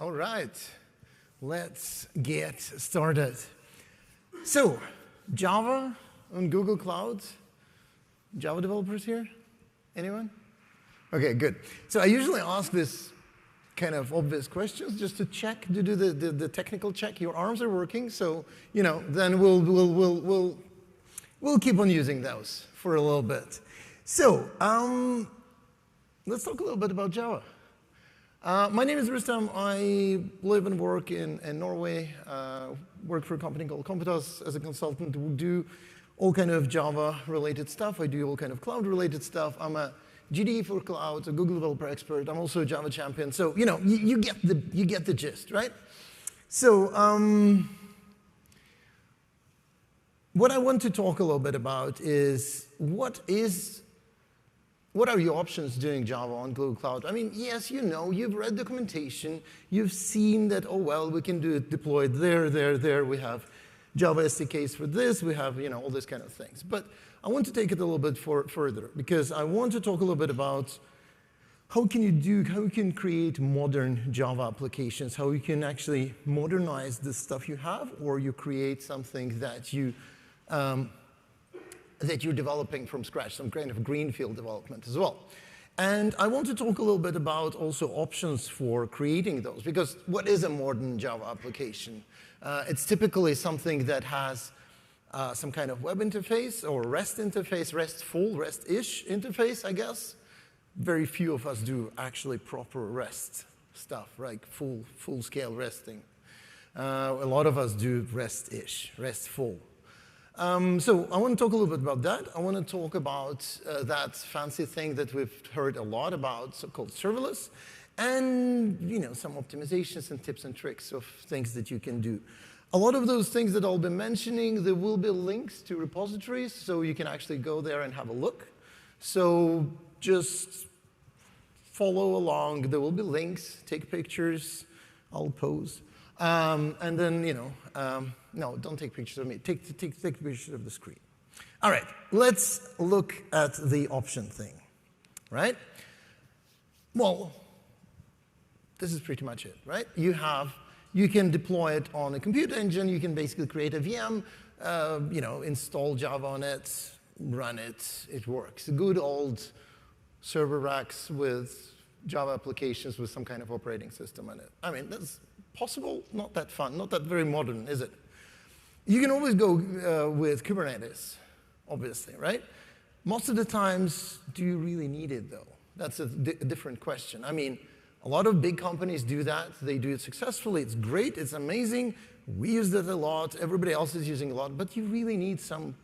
All right, let's get started. So, Java on Google Cloud. Java developers here? Anyone? Okay, good. So I usually ask this kind of obvious questions just to check, to do the technical check. Your arms are working, so then we'll keep on using those for a little bit. So let's talk a little bit about Java. My name is Rustam. I live and work in Norway. Work for a company called Kompetas as a consultant. We do all kind of Java-related stuff. I do all kind of cloud-related stuff. I'm a GDE for cloud, a Google developer expert. I'm also a Java champion. So you get the gist, right? So what I want to talk a little bit about is what are your options doing Java on Google Cloud? I mean, yes, you've read documentation. You've seen that, oh, well, we can do it deployed there. We have Java SDKs for this. We have, all these kind of things. But I want to take it a little bit further because I want to talk a little bit about how you can create modern Java applications, how you can actually modernize the stuff you have, or you create something that you're developing from scratch, some kind of greenfield development as well. And I want to talk a little bit about also options for creating those, because what is a modern Java application? It's typically something that has some kind of web interface or REST interface, RESTful, REST-ish interface, I guess. Very few of us do actually proper REST stuff, like full-scale resting. A lot of us do REST-ish, RESTful. So I want to talk a little bit about that. I want to talk about that fancy thing that we've heard a lot about, so-called serverless, and some optimizations and tips and tricks of things that you can do. A lot of those things that I'll be mentioning, there will be links to repositories, so you can actually go there and have a look. So just follow along. There will be links. Take pictures. I'll pose. And then, no, don't take pictures of me. Take pictures of the screen. All right, let's look at the option thing, right? Well, this is pretty much it, right? You can deploy it on a compute engine. You can basically create a VM, install Java on it, run it. It works. Good old server racks with Java applications with some kind of operating system in it. I mean, that's possible, not that fun, not that very modern, is it? You can always go with Kubernetes, obviously, right? Most of the times, do you really need it, though? That's a different question. I mean, a lot of big companies do that. They do it successfully. It's great. It's amazing. We use it a lot. Everybody else is using a lot. But you really need some,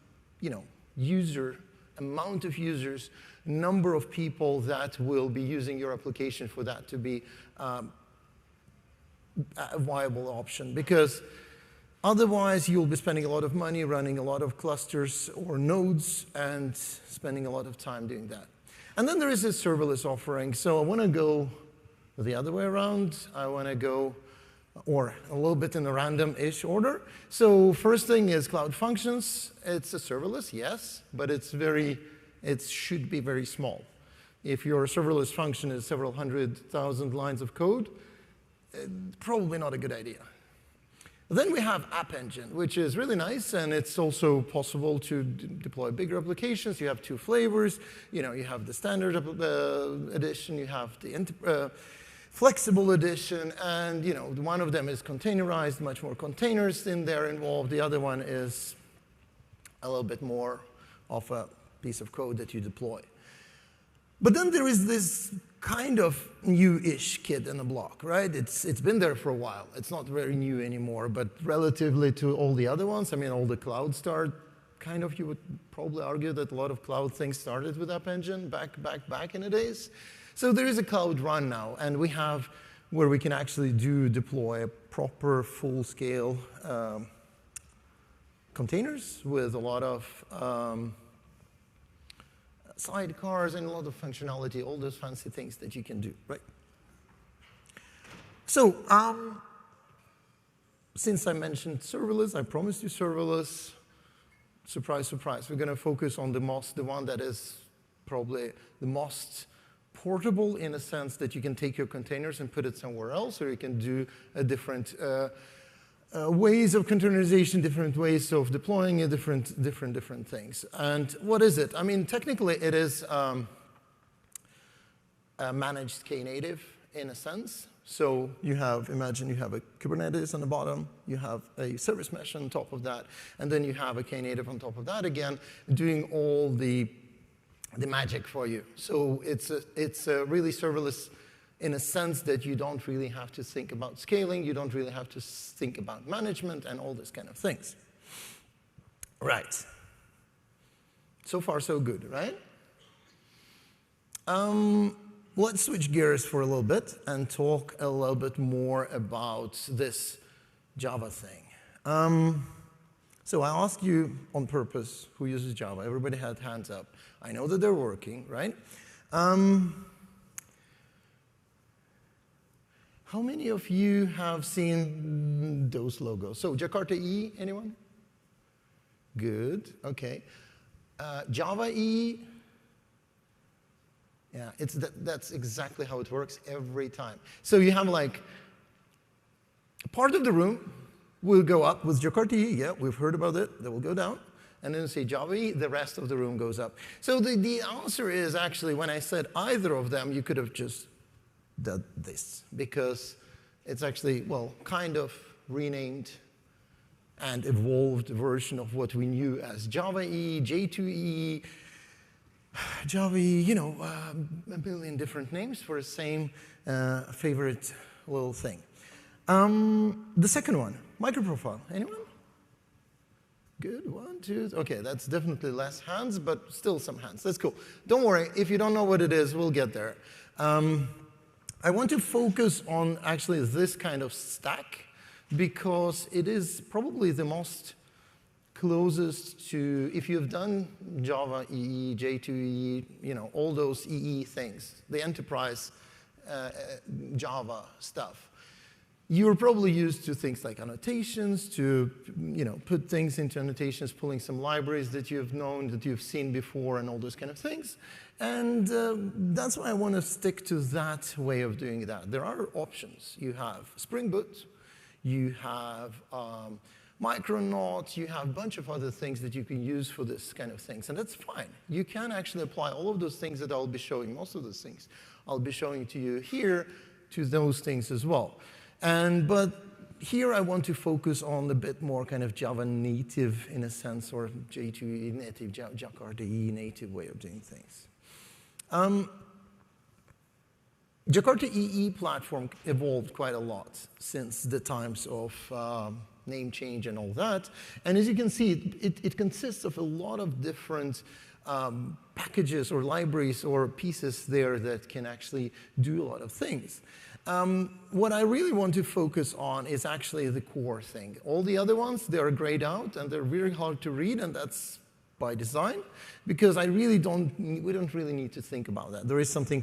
amount of users, number of people that will be using your application for that to be a viable option, because otherwise you'll be spending a lot of money running a lot of clusters or nodes and spending a lot of time doing that. And then there is this serverless offering. So I want to go the other way around. I want to go, or a little bit in a random-ish order. So first thing is Cloud Functions. It's a serverless, yes, but it should be very small. If your serverless function is several 100,000 lines of code, probably not a good idea. Then we have App Engine, which is really nice, and it's also possible to deploy bigger applications. You have two flavors. You have the standard edition, you have the flexible edition, and one of them is containerized, much more containers in there involved. The other one is a little bit more of a piece of code that you deploy. But then there is this kind of new-ish kid in the block, right? It's been there for a while. It's not very new anymore, but relatively to all the other ones, I mean, all the cloud start, kind of, you would probably argue that a lot of cloud things started with App Engine back in the days. So there is a Cloud Run now, and we have where we can actually deploy proper full-scale containers with a lot of sidecars and a lot of functionality, all those fancy things that you can do, right? So since I mentioned serverless, I promised you serverless. Surprise, surprise. We're going to focus on the one that is probably the most portable in a sense that you can take your containers and put it somewhere else, or you can do a different ways of containerization, different ways of deploying it, different things. And what is it? I mean, technically, it is a managed Knative in a sense. So you have, imagine you have a Kubernetes on the bottom, you have a service mesh on top of that, and then you have a Knative on top of that again, doing all the magic for you. So it's a really serverless in a sense that you don't really have to think about scaling, you don't really have to think about management and all this kind of things. Right. So far, so good, right? Let's switch gears for a little bit and talk a little bit more about this Java thing. So I asked you on purpose who uses Java. Everybody had hands up. I know that they're working, right? How many of you have seen those logos? So Jakarta EE, anyone? Good, OK. Java EE? Yeah, that's exactly how it works every time. So you have like, part of the room will go up with Jakarta EE. Yeah, we've heard about it. That will go down. And then you say Java EE, the rest of the room goes up. So the answer is actually, when I said either of them, you could have just done this. Because it's actually, well, kind of renamed and evolved version of what we knew as Java EE, J2EE, Java EE, you know, a million different names for the same favorite little thing. The second one, microprofile. Anyone? Good, 1, 2, OK, that's definitely less hands, but still some hands. That's cool. Don't worry, if you don't know what it is, we'll get there. I want to focus on actually this kind of stack, because it is probably the most closest to, if you've done Java EE, J2EE, you know, all those EE things, the enterprise Java stuff. You're probably used to things like annotations, to put things into annotations, pulling some libraries that you've known, that you've seen before, and all those kind of things. And that's why I want to stick to that way of doing that. There are options. You have Spring Boot, you have Micronauts, you have a bunch of other things that you can use for this kind of things, and that's fine. You can actually apply all of those things that I'll be showing, most of those things I'll be showing to you here, to those things as well. But here I want to focus on a bit more kind of Java native, in a sense, or J2EE native, Jakarta EE native way of doing things. Jakarta EE platform evolved quite a lot since the times of name change and all that. And as you can see, it consists of a lot of different packages or libraries or pieces there that can actually do a lot of things. What I really want to focus on is actually the core thing. All the other ones, they are grayed out, and they're very hard to read, and that's by design, because we don't really need to think about that. There is something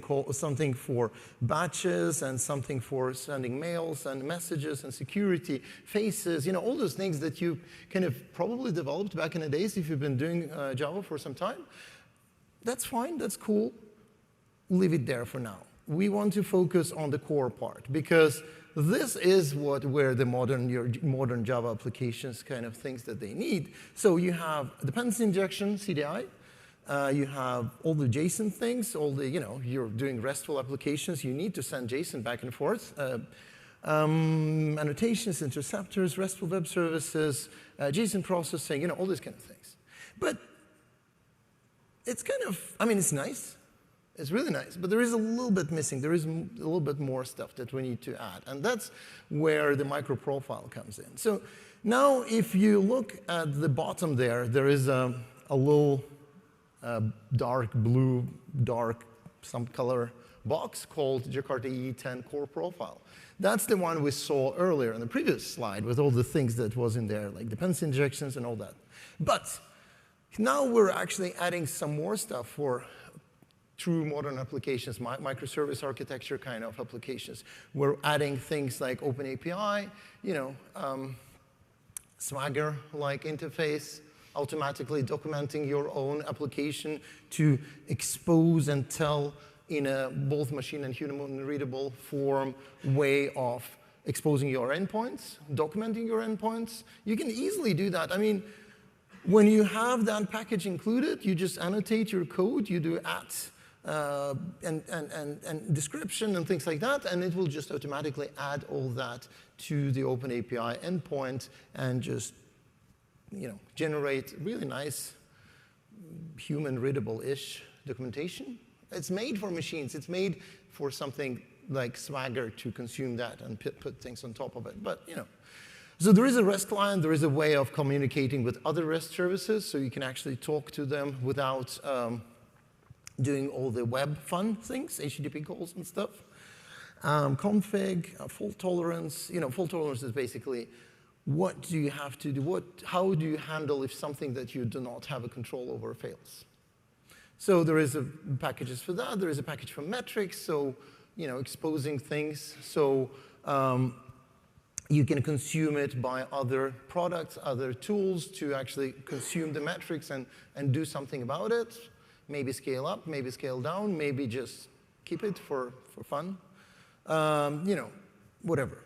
for batches and something for sending mails and messages and security, faces, all those things that you kind of probably developed back in the days if you've been doing Java for some time. That's fine, that's cool. Leave it there for now. We want to focus on the core part, because this is where the modern Java applications kind of things that they need. So you have dependency injection, CDI. You have all the JSON things, all the, you're doing RESTful applications. You need to send JSON back and forth. Annotations, interceptors, RESTful web services, JSON processing, all these kind of things. But it's kind of, it's nice. It's really nice, but there is a little bit missing. There is a little bit more stuff that we need to add, and that's where the microprofile comes in. So now if you look at the bottom there, there is a little dark blue, dark some color box called Jakarta EE10 Core Profile. That's the one we saw earlier in the previous slide with all the things that was in there, like dependency injections and all that. But now we're actually adding some more stuff for true modern applications, microservice architecture kind of applications. We're adding things like OpenAPI, Swagger-like interface, automatically documenting your own application to expose and tell in a both machine and human readable form way of exposing your endpoints, documenting your endpoints. You can easily do that. I mean, when you have that package included, you just annotate your code, you do and description and things like that, and it will just automatically add all that to the OpenAPI endpoint and just generate really nice human readable-ish documentation. It's made for machines. It's made for something like Swagger to consume that and put things on top of it. But so there is a REST client. There is a way of communicating with other REST services, so you can actually talk to them without doing all the web fun things, HTTP calls and stuff. Config, fault tolerance. Fault tolerance is basically what do you have to do? How do you handle if something that you do not have a control over fails? So there is packages for that. There is a package for metrics, so exposing things. So you can consume it by other products, other tools to actually consume the metrics and do something about it. Maybe scale up, maybe scale down, maybe just keep it for fun. Whatever.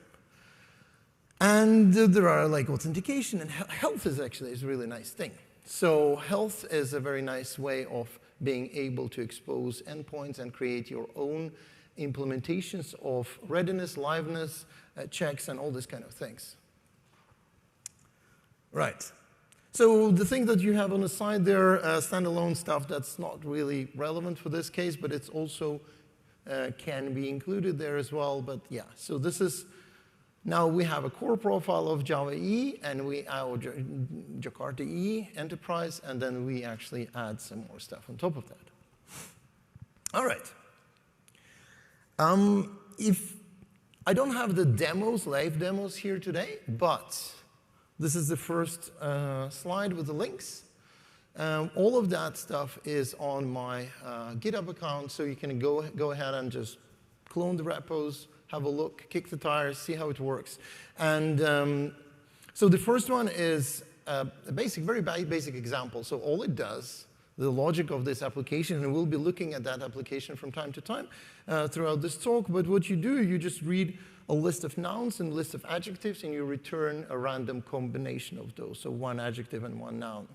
And there are like authentication, and health is actually a really nice thing. So health is a very nice way of being able to expose endpoints and create your own implementations of readiness, liveness, checks, and all these kind of things. Right. So the thing that you have on the side there, standalone stuff that's not really relevant for this case, but it's also can be included there as well. But yeah, so this is, now we have a core profile of Java EE, and our Jakarta EE enterprise, and then we actually add some more stuff on top of that. All right. If I don't have the demos, live demos here today, but this is the first slide with the links. All of that stuff is on my GitHub account, so you can go ahead and just clone the repos, have a look, kick the tires, see how it works. And so the first one is a very basic example. So all it does, the logic of this application, and we'll be looking at that application from time to time throughout this talk, but what you do, you just read a list of nouns and a list of adjectives, and you return a random combination of those, so one adjective and one noun.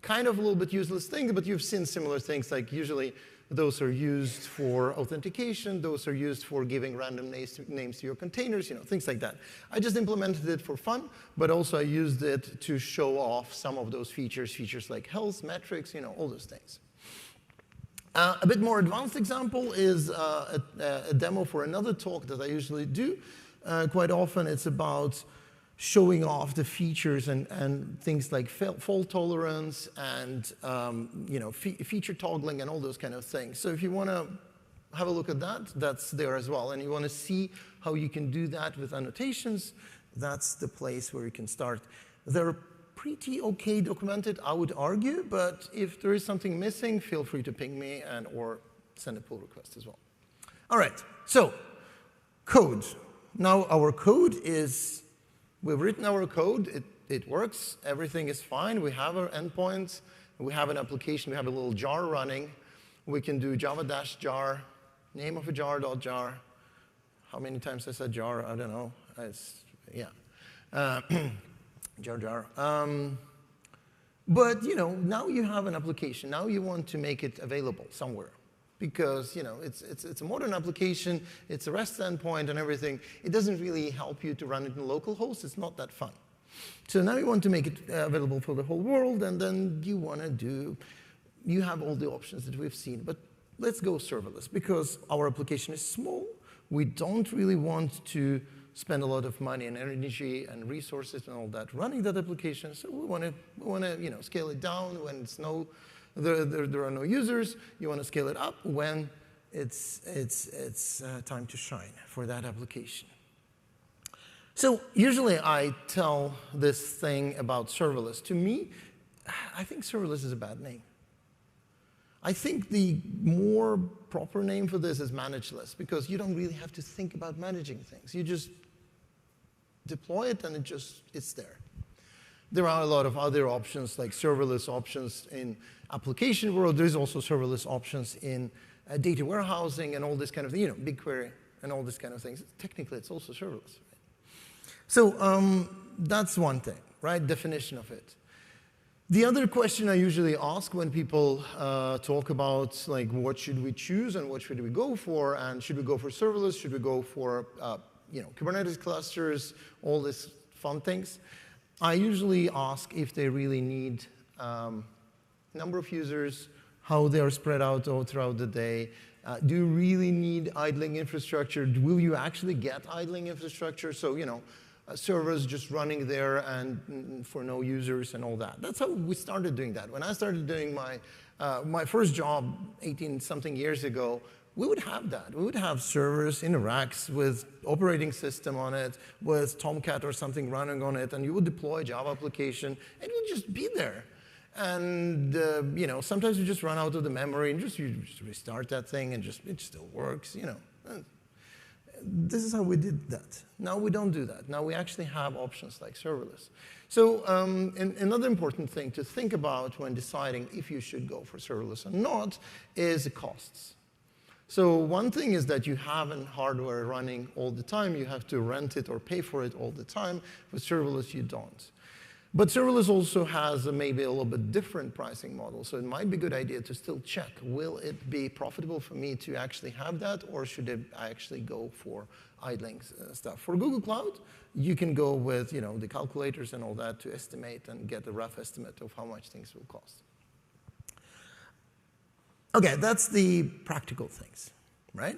Kind of a little bit useless thing, but you've seen similar things, like usually those are used for authentication, those are used for giving random names to your containers, things like that. I just implemented it for fun, but also I used it to show off some of those features like health, metrics, all those things. A bit more advanced example is a demo for another talk that I usually do. Quite often it's about showing off the features and things like fault tolerance and feature toggling and all those kind of things. So if you want to have a look at that, that's there as well. And you want to see how you can do that with annotations, that's the place where you can start. They're pretty okay documented, I would argue, but if there is something missing, feel free to ping me or send a pull request as well. All right, so code. Now our code is, we've written our code, it works, everything is fine, we have our endpoints, we have an application, we have a little jar running. We can do java-jar, name of a jar.jar. How many times I said jar? I don't know. Jar. But now you have an application. Now you want to make it available somewhere, because it's a modern application. It's a REST endpoint and everything. It doesn't really help you to run it in localhost. It's not that fun. So now you want to make it available for the whole world, and then you have all the options that we've seen. But let's go serverless, because our application is small. We don't really want to spend a lot of money and energy and resources and all that running that application. So we want to scale it down when there are no users. You want to scale it up when it's time to shine for that application. So usually I tell this thing about serverless. To me, I think serverless is a bad name. I think the more proper name for this is manageless, because you don't really have to think about managing things. You just deploy it and it's there. There are a lot of other options, like serverless options in application world. There's also serverless options in data warehousing and all this kind of thing, BigQuery and all this kind of things. Technically, it's also serverless. Right? So that's one thing, right? Definition of it. The other question I usually ask when people talk about like what should we choose and what should we go for, and should we go for serverless, should we go for Kubernetes clusters, all these fun things, I usually ask if they really need number of users, how they are spread out all throughout the day. Do you really need idling infrastructure? Will you actually get idling infrastructure? So, servers just running there and for no users and all that. That's how we started doing that. When I started doing my first job 18-something years ago, we would have that. We would have servers in racks with operating system on it, with Tomcat or something running on it, and you would deploy a Java application, and it would just be there. And sometimes you just run out of the memory, and you just restart that thing, and it still works. This is how we did that. Now we don't do that. Now we actually have options like serverless. So another important thing to think about when deciding if you should go for serverless or not is the costs. So one thing is that you have hardware running all the time. You have to rent it or pay for it all the time. With serverless, you don't. But serverless also has maybe a little bit different pricing model. So it might be a good idea to still check, will it be profitable for me to actually have that, or should I actually go for idling stuff? For Google Cloud, you can go with the calculators and all that to estimate and get a rough estimate of how much things will cost. OK, that's the practical things, right?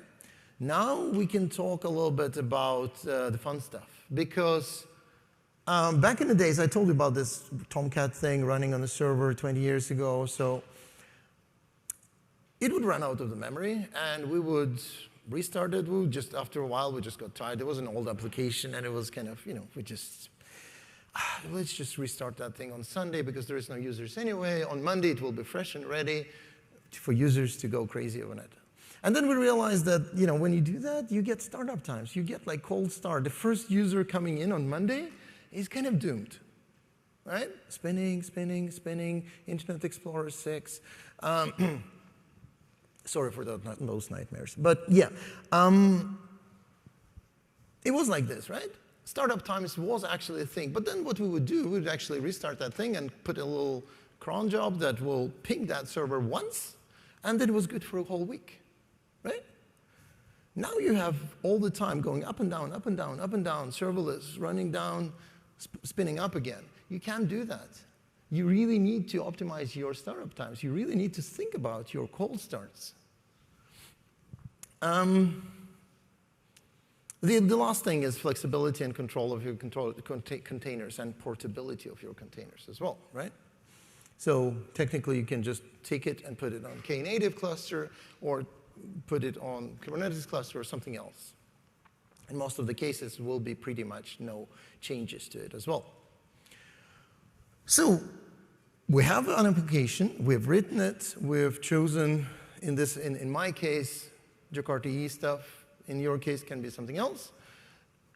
Now we can talk a little bit about the fun stuff. Because back in the days, I told you about this Tomcat thing running on a server 20 years ago. So it would run out of the memory, and we would restart it. After a while, we just got tired. It was an old application, and it was kind of, let's just restart that thing on Sunday because there is no users anyway. On Monday, it will be fresh and ready for users to go crazy on it. And then we realized that when you do that, you get startup times. You get like cold start. The first user coming in on Monday is kind of doomed, right? Spinning, spinning, spinning, Internet Explorer 6. Sorry for those nightmares. But yeah, it was like this, right? Startup times was actually a thing. But then what we would do, we would actually restart that thing and put a little cron job that will ping that server once, and then it was good for a whole week, right? Now you have all the time going up and down, up and down, up and down, serverless, running down, spinning up again. You can't do that. You really need to optimize your startup times. You really need to think about your cold starts. The last thing is flexibility and control of your containers and portability of your containers as well, right? So technically, you can just take it and put it on Knative cluster or put it on Kubernetes cluster or something else. In most of the cases, will be pretty much no changes to it as well. So we have an application. We've written it. We've chosen, in my case, Jakarta EE stuff. In your case, can be something else.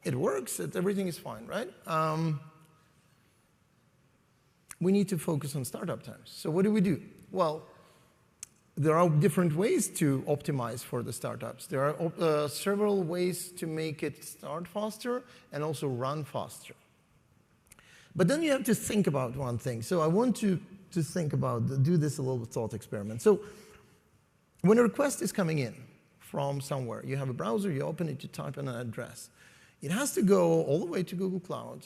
It works. Everything is fine, right? We need to focus on startup times. So what do we do? Well, there are different ways to optimize for the startups. There are several ways to make it start faster and also run faster. But then you have to think about one thing. So I want to think about, do this a little thought experiment. So when a request is coming in from somewhere, you have a browser, you open it, you type in an address. It has to go all the way to Google Cloud.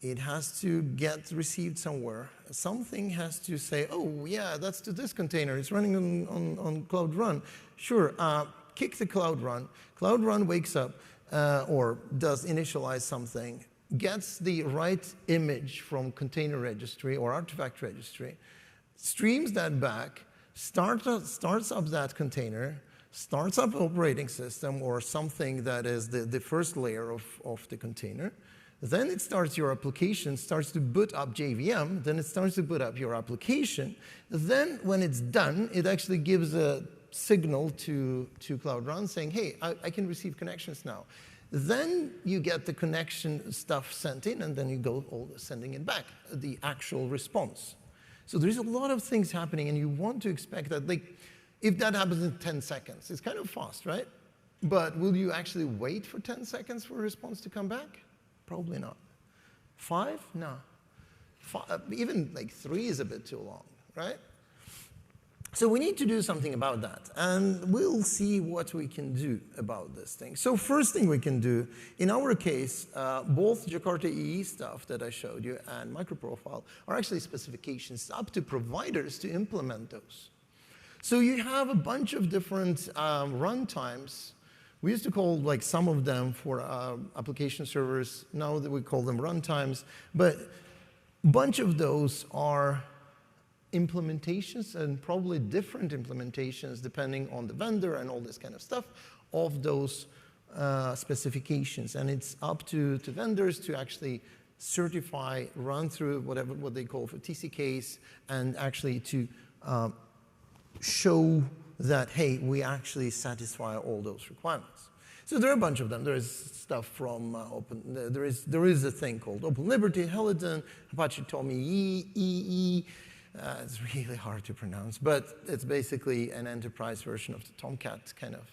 It has to get received somewhere. Something has to say, oh, yeah, that's to this container. It's running on Cloud Run. Sure, kick the Cloud Run. Cloud Run wakes up or does initialize something, gets the right image from container registry or artifact registry, streams that back, starts up that container, starts up operating system or something that is the first layer of the container. Then it starts your application, starts to boot up JVM, then it starts to boot up your application. Then when it's done, it actually gives a signal to Cloud Run saying, hey, I can receive connections now. Then you get the connection stuff sent in, and then you go sending it back, the actual response. So there's a lot of things happening, and you want to expect that, like, if that happens in 10 seconds, it's kind of fast, right? But will you actually wait for 10 seconds for a response to come back? Probably not. 5? No. Even like 3 is a bit too long, right? So we need to do something about that, and we'll see what we can do about this thing. So first thing we can do, in our case, both Jakarta EE stuff that I showed you and microprofile are actually specifications up to providers to implement those. So you have a bunch of different runtimes. We used to call like some of them for application servers. Now that we call them runtimes, but a bunch of those are implementations, and probably different implementations depending on the vendor and all this kind of stuff of those specifications. And it's up to vendors to actually certify, run through what they call for TCKs, and actually to show that, hey, we actually satisfy all those requirements. So there are a bunch of them. There is stuff from there is a thing called Open Liberty, Helidon, Apache Tommy EE. It's really hard to pronounce, but it's basically an enterprise version of the Tomcat, kind of.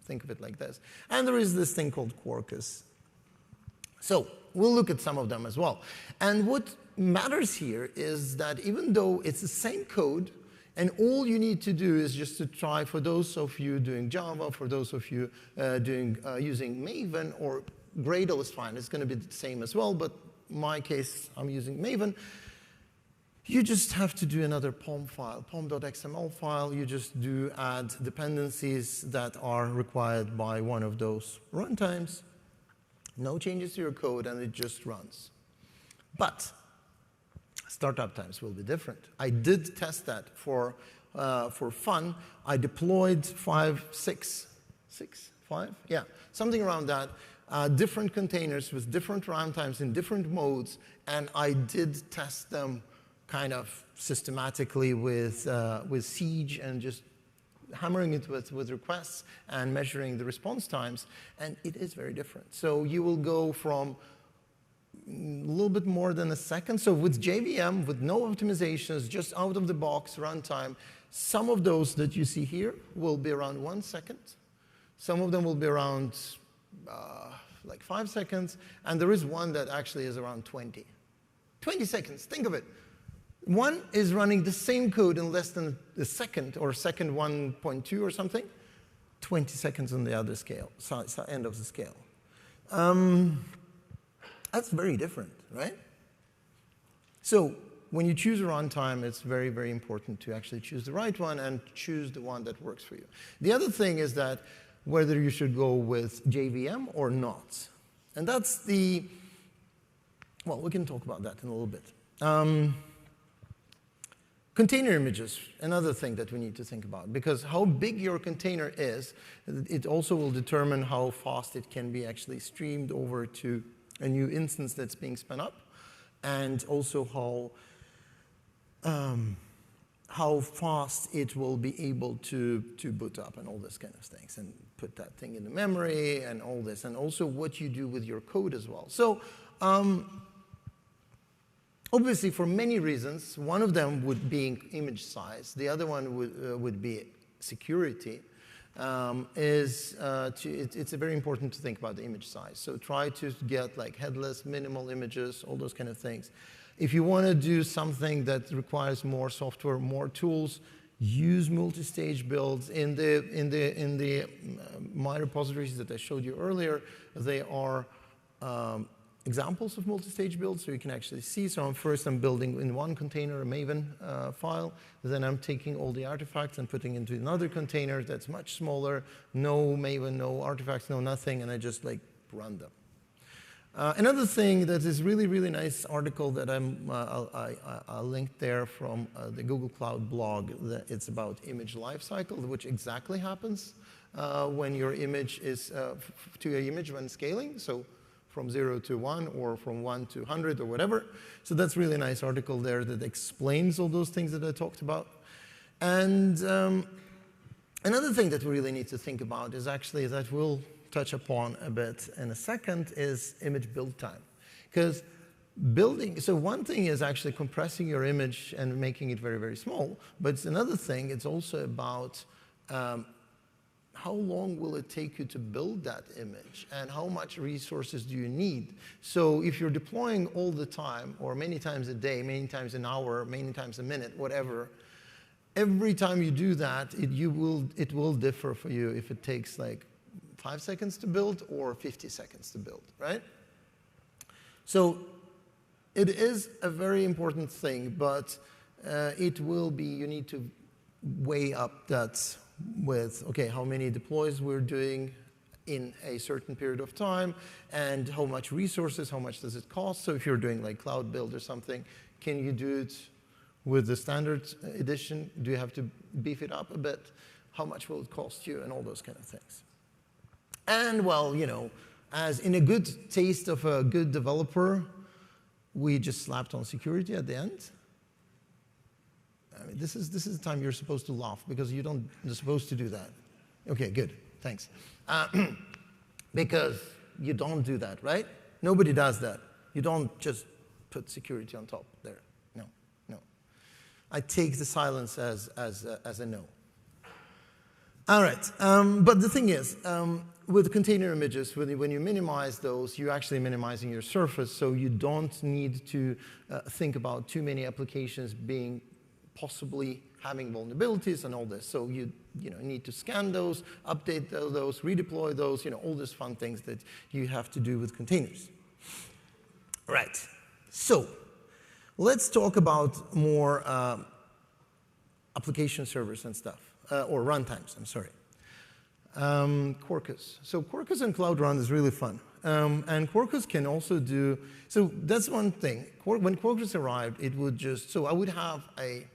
Think of it like this. And there is this thing called Quarkus. So we'll look at some of them as well. And what matters here is that even though it's the same code, and all you need to do is just to try, for those of you doing Java, for those of you using Maven, or Gradle is fine. It's going to be the same as well, but in my case, I'm using Maven. You just have to do another POM file, pom.xml file. You just do add dependencies that are required by one of those runtimes. No changes to your code, and it just runs. But startup times will be different. I did test that for fun. I deployed 5, 6, 5? Yeah, something around that. Different containers with different runtimes in different modes, and I did test them kind of systematically with Siege, and just hammering it with requests and measuring the response times, and it is very different. So you will go from a little bit more than a second. So with JVM, with no optimizations, just out of the box runtime, some of those that you see here will be around 1 second. Some of them will be around like 5 seconds, and there is one that actually is around 20. 20 seconds, think of it. One is running the same code in less than a second, or second 1.2 or something. 20 seconds on the other scale, end of the scale. That's very different, right? So when you choose a runtime, it's very, very important to actually choose the right one and choose the one that works for you. The other thing is that whether you should go with JVM or not. And that's the, well, we can talk about that in a little bit. Container images, another thing that we need to think about, because how big your container is, it also will determine how fast it can be actually streamed over to a new instance that's being spun up, and also how fast it will be able to boot up and all this kind of things, and put that thing in the memory and all this, and also what you do with your code as well. So obviously, for many reasons, one of them would be image size. The other one would be security. It's very important to think about the image size. So try to get like headless, minimal images, all those kind of things. If you want to do something that requires more software, more tools, use multi-stage builds. In the my repositories that I showed you earlier, they are examples of multi-stage builds, so you can actually see. So first I'm building in one container a Maven file, then I'm taking all the artifacts and putting into another container that's much smaller, no Maven, no artifacts, no nothing, and I just like run them. Another thing that is really, really nice article that I'll link there from the Google Cloud blog. It's about image lifecycle, which exactly happens when your image is to your image when scaling. So from 0 to 1, or from 1 to 100, or whatever. So that's a really nice article there that explains all those things that I talked about. And another thing that we really need to think about is actually that we'll touch upon a bit in a second is image build time. Because building, so one thing is actually compressing your image and making it very, very small, but it's another thing, it's also about how long will it take you to build that image and how much resources do you need? So if you're deploying all the time or many times a day, many times an hour, many times a minute, whatever, every time you do that, it will differ for you if it takes like 5 seconds to build or 50 seconds to build, right? So it is a very important thing, but it will be, you need to weigh up that with, okay, how many deploys we're doing in a certain period of time, and how much resources, how much does it cost? So if you're doing like cloud build or something, can you do it with the standard edition? Do you have to beef it up a bit? How much will it cost you? And all those kind of things. And well, you know, as in a good taste of a good developer, we just slapped on security at the end. I mean, this is the time you're supposed to laugh because you're supposed to do that. Okay, good, thanks. Because you don't do that, right? Nobody does that. You don't just put security on top there. No, no. I take the silence as a no. All right, but the thing is, with container images, when you minimize those, you're actually minimizing your surface, so you don't need to think about too many applications being possibly having vulnerabilities and all this. So you need to scan those, update those, redeploy those, all these fun things that you have to do with containers. Right. So let's talk about more application servers and stuff, or runtimes, I'm sorry. Quarkus. So Quarkus and Cloud Run is really fun. And Quarkus can also do, so that's one thing. When Quarkus arrived, it would just, so I would have a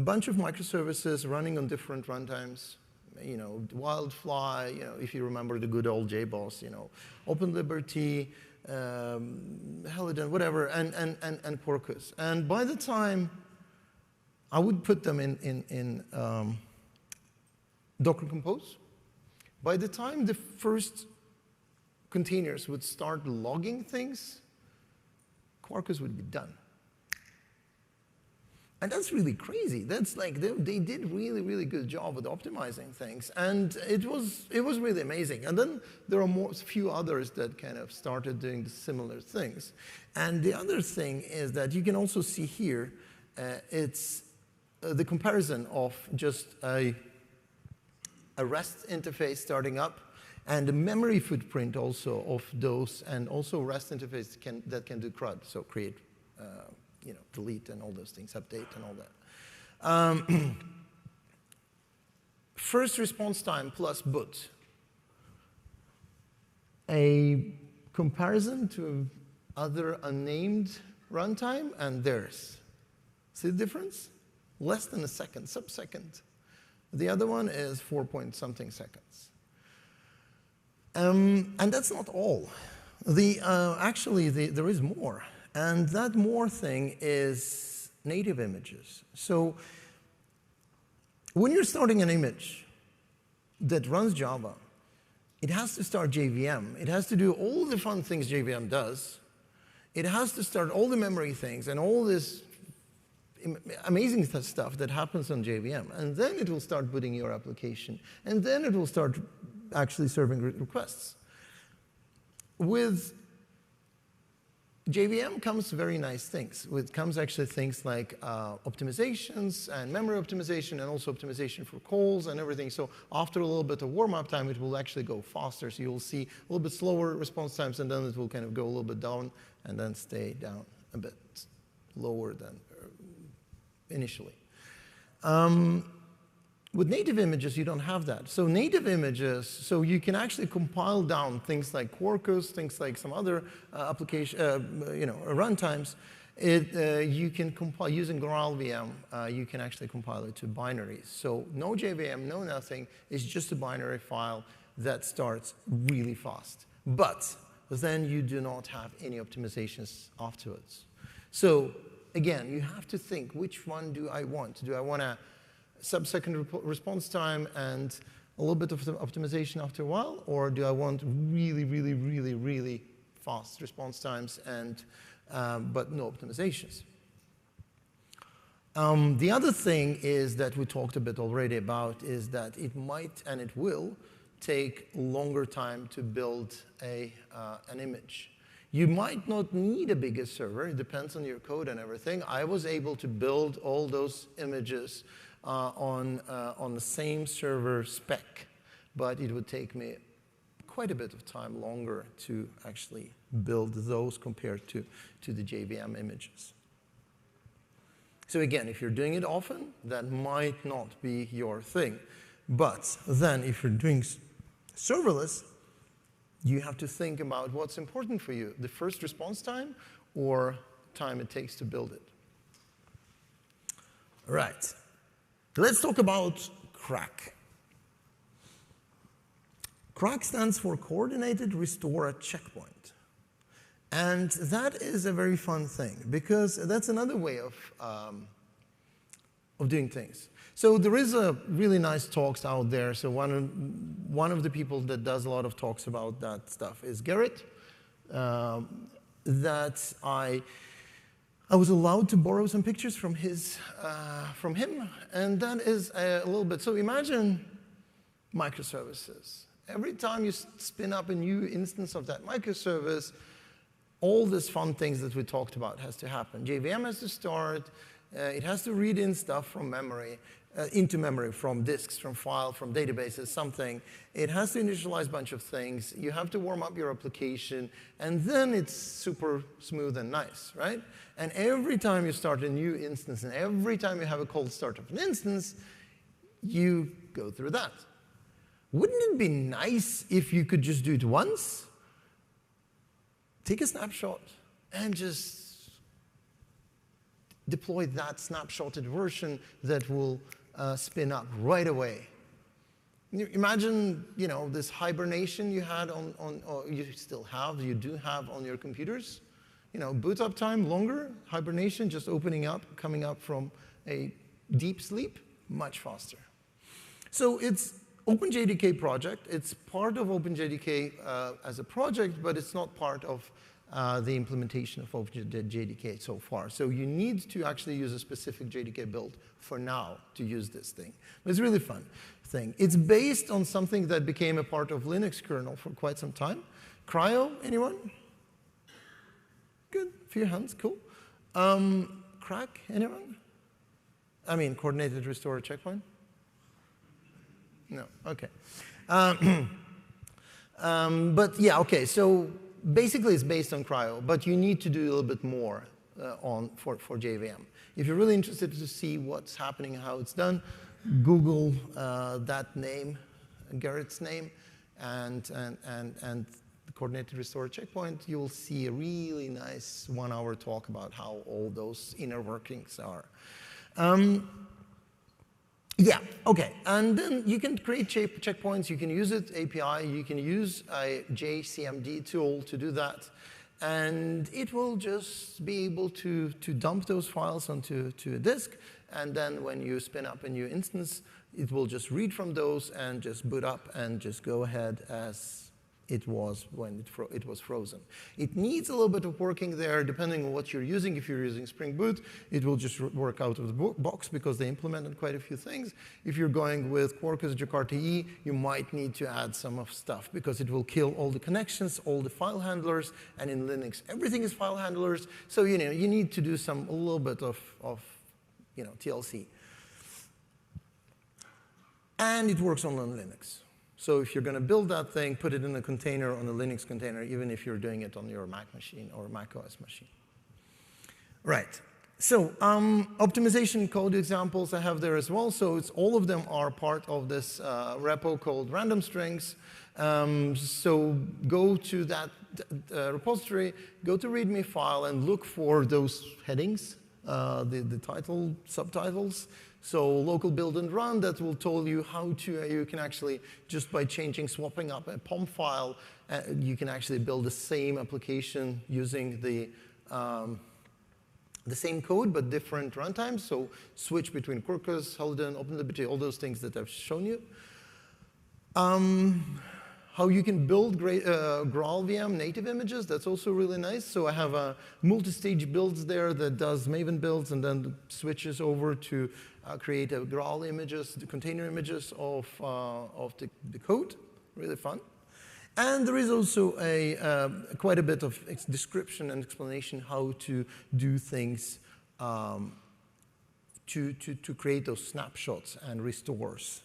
bunch of microservices running on different runtimes, Wildfly, if you remember the good old JBoss, Open Liberty, Helidon, whatever, and Quarkus. And by the time I would put them in Docker Compose, by the time the first containers would start logging things, Quarkus would be done. And that's really crazy. That's like, they did really, really good job with optimizing things. And it was really amazing. And then there are few others that kind of started doing the similar things. And the other thing is that you can also see here, it's the comparison of just a REST interface starting up and the memory footprint also of those, and also REST interface that can do CRUD, so create, delete and all those things, update and all that. First response time plus boot. A comparison to other unnamed runtime and theirs. See the difference? Less than a second, sub-second. The other one is 4-point-something seconds. And that's not all. Actually, there is more. And that more thing is native images. So when you're starting an image that runs Java, it has to start JVM. It has to do all the fun things JVM does. It has to start all the memory things and all this amazing stuff that happens on JVM. And then it will start booting your application. And then it will start actually serving requests. With JVM comes very nice things. It comes actually things like optimizations and memory optimization and also optimization for calls and everything. So after a little bit of warm-up time, it will actually go faster. So you'll see a little bit slower response times, and then it will kind of go a little bit down and then stay down a bit lower than initially. With native images, you don't have that. So native images, so you can actually compile down things like Quarkus, things like some other application, runtimes. You can compile using GraalVM. You can actually compile it to binaries. So no JVM, no nothing. It's just a binary file that starts really fast. But then you do not have any optimizations afterwards. So again, you have to think, which one do I want? Do I want a sub-second response time and a little bit of optimization after a while, or do I want really, really, really, really fast response times and but no optimizations? The other thing is that we talked a bit already about is that it might and it will take longer time to build an image. You might not need a bigger server. It depends on your code and everything. I was able to build all those images on the same server spec, but it would take me quite a bit of time longer to actually build those compared to the JVM images. So again, if you're doing it often, that might not be your thing. But then if you're doing serverless, you have to think about what's important for you, the first response time or time it takes to build it. Right. Let's talk about CRAC. CRAC stands for Coordinated Restore at Checkpoint. And that is a very fun thing, because that's another way of doing things. So there is a really nice talks out there. So one of the people that does a lot of talks about that stuff is Garrett, that I was allowed to borrow some pictures from him, and that is a little bit. So imagine microservices. Every time you spin up a new instance of that microservice, all these fun things that we talked about has to happen. JVM has to start. It has to read in stuff from memory, into memory, from disks, from file, from databases, something. It has to initialize a bunch of things. You have to warm up your application, and then it's super smooth and nice, right? And every time you start a new instance, and every time you have a cold start of an instance, you go through that. Wouldn't it be nice if you could just do it once? Take a snapshot and just deploy that snapshotted version that will spin up right away. Imagine, this hibernation you had or you still have, you do have on your computers. Boot up time longer, hibernation just opening up, coming up from a deep sleep, much faster. So it's OpenJDK project. It's part of OpenJDK as a project, but it's not part of the implementation of OpenJDK so far. So you need to actually use a specific JDK build for now to use this thing. But it's a really fun thing. It's based on something that became a part of Linux kernel for quite some time. Cryo, anyone? Good, a few hands, cool. CRAC, anyone? I mean, Coordinated Restore Checkpoint? No, OK. But yeah, OK, so basically it's based on Cryo, but you need to do a little bit more for JVM. If you're really interested to see what's happening, how it's done, Google that name, Garrett's name, and the Coordinated Restore Checkpoint. You'll see a really nice 1-hour talk about how all those inner workings are. Yeah, OK. And then you can create checkpoints. You can use it API. You can use a JCMD tool to do that. And it will just be able to dump those files onto a disk. And then when you spin up a new instance, it will just read from those and just boot up and just go ahead as it was when it was frozen. It needs a little bit of working there, depending on what you're using. If you're using Spring Boot, it will just work out of the box because they implemented quite a few things. If you're going with Quarkus Jakarta EE, you might need to add some of stuff because it will kill all the connections, all the file handlers, and in Linux, everything is file handlers. So you need to do a little bit of TLC. And it works on Linux. So if you're going to build that thing, put it in a container on a Linux container, even if you're doing it on your Mac machine or Mac OS machine. Right. So optimization code examples I have there as well. So all of them are part of this repo called random strings. So go to that repository, go to README file, and look for those headings, the title, subtitles. So local build and run, that will tell you how you can actually, just by swapping up a POM file, you can actually build the same application using the same code, but different runtimes. So switch between Quarkus, Helidon, OpenLiberty, all those things that I've shown you. How you can build Graal VM native images, that's also really nice. So I have a multi-stage builds there that does Maven builds and then switches over to create a Graal images, the container images of the code. Really fun. And there is also quite a bit of description and explanation how to do things to create those snapshots and restores.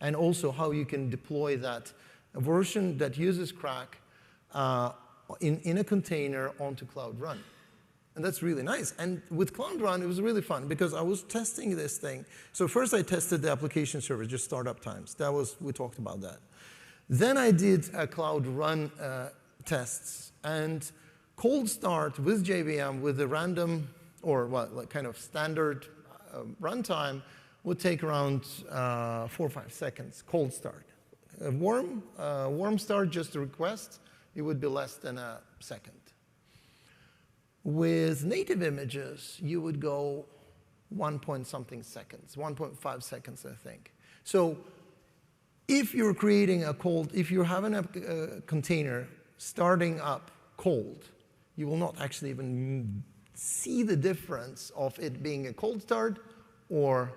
And also how you can deploy that version that uses Crack in a container onto Cloud Run. And that's really nice. And with Cloud Run, it was really fun because I was testing this thing. So first I tested the application server, just startup times. We talked about that. Then I did a Cloud Run tests. And cold start with JVM with a random or like kind of standard runtime would take around 4 or 5 seconds, cold start. A warm start, just a request, it would be less than a second. With native images, you would go 1 point something seconds, 1.5 seconds, I think. So if you're creating if you're having a container starting up cold, you will not actually even see the difference of it being a cold start or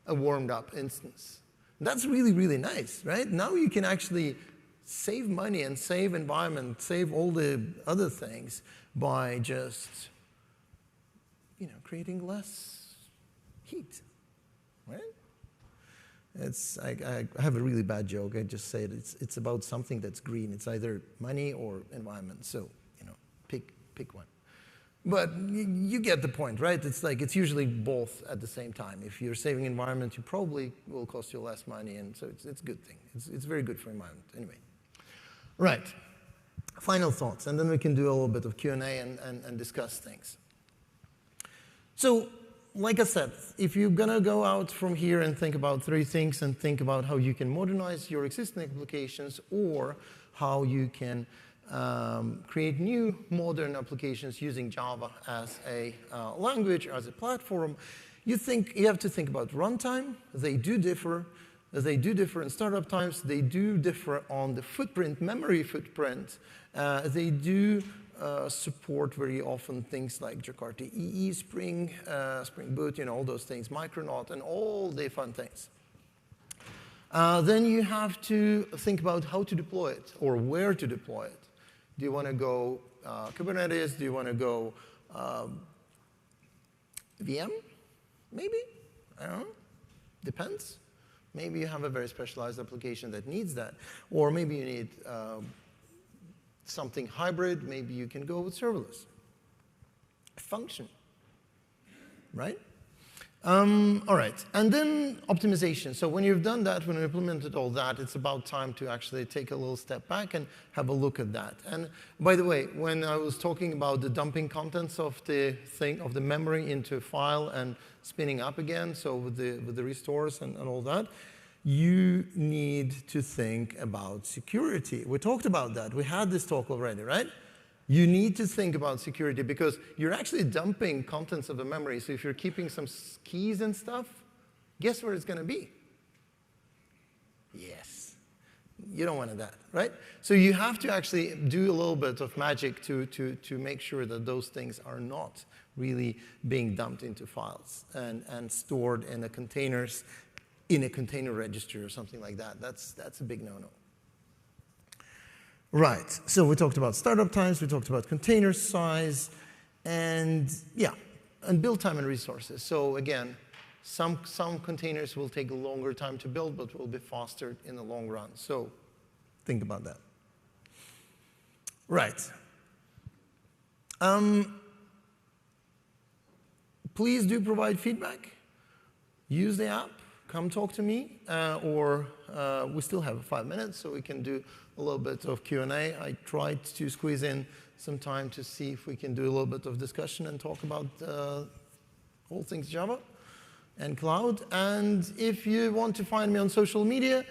a warmed up instance. That's really, really nice, right? Now you can actually save money and save environment, save all the other things by just, creating less heat, right? I have a really bad joke. I just say it's about something that's green. It's either money or environment. So, pick one. But you get the point, right? It's usually both at the same time. If you're saving environment, you probably will cost you less money, and so it's a good thing. It's very good for environment. Anyway, right. Final thoughts, and then we can do a little bit of Q&A and discuss things. So, like I said, if you're gonna go out from here and think about 3 things and think about how you can modernize your existing applications or how you can create new modern applications using Java as a language, as a platform, you have to think about runtime. They do differ. They do differ in startup times. They do differ on the footprint, memory footprint. They do support very often things like Jakarta EE, Spring Boot, all those things, Micronaut, and all the fun things. Then you have to think about how to deploy it or where to deploy it. Do you want to go Kubernetes? Do you want to go VM? Maybe? I don't know. Depends. Maybe you have a very specialized application that needs that. Or maybe you need something hybrid. Maybe you can go with serverless. Function, right? All right, and then optimization. So when you've done that, when you've implemented all that, it's about time to actually take a little step back and have a look at that. And by the way, when I was talking about the dumping contents of the memory into a file and spinning up again, so with the restores and all that, you need to think about security. We talked about that. We had this talk already, right? You need to think about security because you're actually dumping contents of the memory. So if you're keeping some keys and stuff, guess where it's going to be? Yes. You don't want that, right? So you have to actually do a little bit of magic to make sure that those things are not really being dumped into files and stored in a containers, in a container registry or something like that. That's a big no-no. Right, so we talked about startup times, we talked about container size, and build time and resources. So again, some containers will take a longer time to build, but will be faster in the long run. So think about that. Right. Please do provide feedback. Use the app. Come talk to me, or we still have 5 minutes, so we can do a little bit of Q&A. I tried to squeeze in some time to see if we can do a little bit of discussion and talk about all things Java and cloud. And if you want to find me on social media,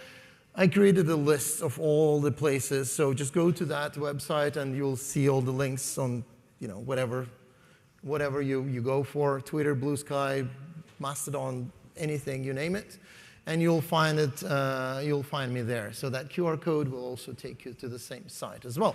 I created a list of all the places. So just go to that website, and you'll see all the links on whatever you go for, Twitter, Blue Sky, Mastodon, anything, you name it. and you'll find me there. So that QR code will also take you to the same site as well.